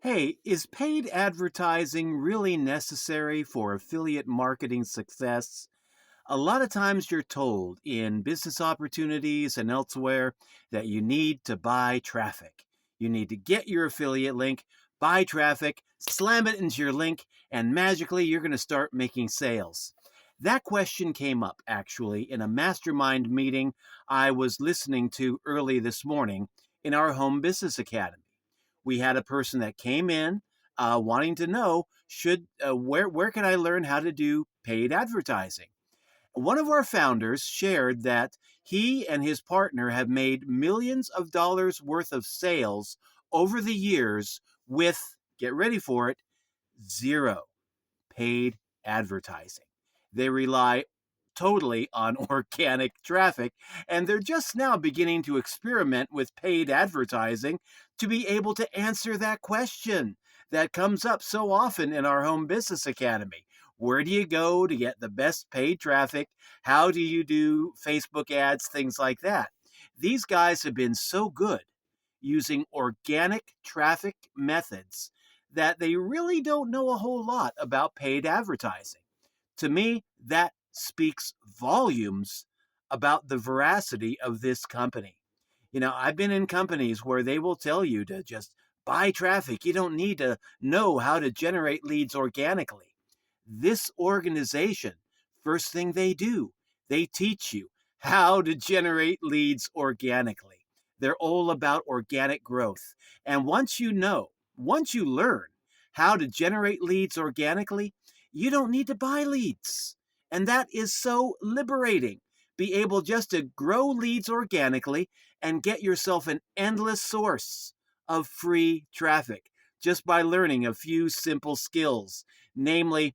Hey, is paid advertising really necessary for affiliate marketing success? A lot of times you're told in business opportunities and elsewhere that you need to buy traffic. You need to get your affiliate link, buy traffic, slam it into your link, and magically you're going to start making sales. That question came up actually in a mastermind meeting I was listening to early this morning in our home business academy. We had a person that came in wanting to know should where can I learn how to do paid advertising. One of our founders shared that he and his partner have made millions of dollars worth of sales over the years with, get ready for it, zero paid advertising. They rely totally on organic traffic, and they're just now beginning to experiment with paid advertising to be able to answer that question that comes up so often in our home business academy. Where do you go to get the best paid traffic? How do you do Facebook ads? Things like that. These guys have been so good using organic traffic methods that they really don't know a whole lot about paid advertising. To me, that speaks volumes about the veracity of this company. I've been in companies where they will tell you to just buy traffic. You don't need to know how to generate leads organically. This organization, first thing they do, they teach you how to generate leads organically. They're all about organic growth. And once you learn how to generate leads organically, you don't need to buy leads. And that is so liberating. Be able just to grow leads organically and get yourself an endless source of free traffic just by learning a few simple skills, namely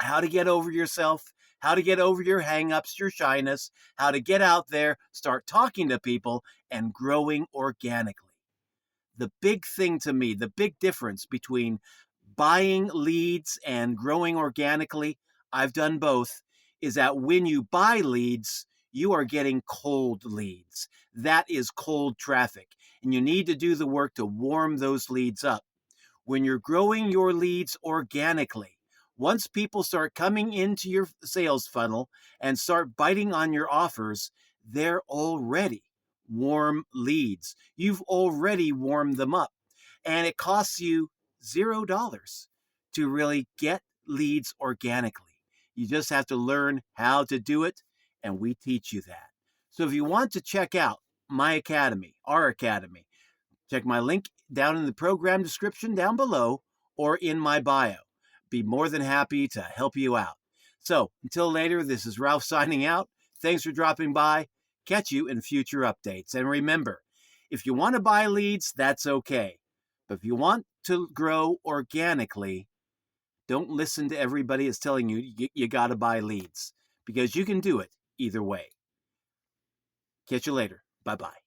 how to get over yourself, how to get over your hangups, your shyness, how to get out there, start talking to people, and growing organically. The big thing to me, the big difference between buying leads and growing organically, I've done both, is that when you buy leads, you are getting cold leads. That is cold traffic. And you need to do the work to warm those leads up. When you're growing your leads organically, once people start coming into your sales funnel and start biting on your offers, they're already warm leads. You've already warmed them up. And it costs you $0 to really get leads organically. You just have to learn how to do it, and we teach you that. So if you want to check out my academy, our academy, check my link down in the program description down below or in my bio. Be more than happy to help you out. So until later, this is Ralph signing out. Thanks for dropping by. Catch you in future updates. And remember, if you want to buy leads, that's okay. But if you want to grow organically, don't listen to everybody that's telling you got to buy leads, because you can do it either way. Catch you later. Bye-bye.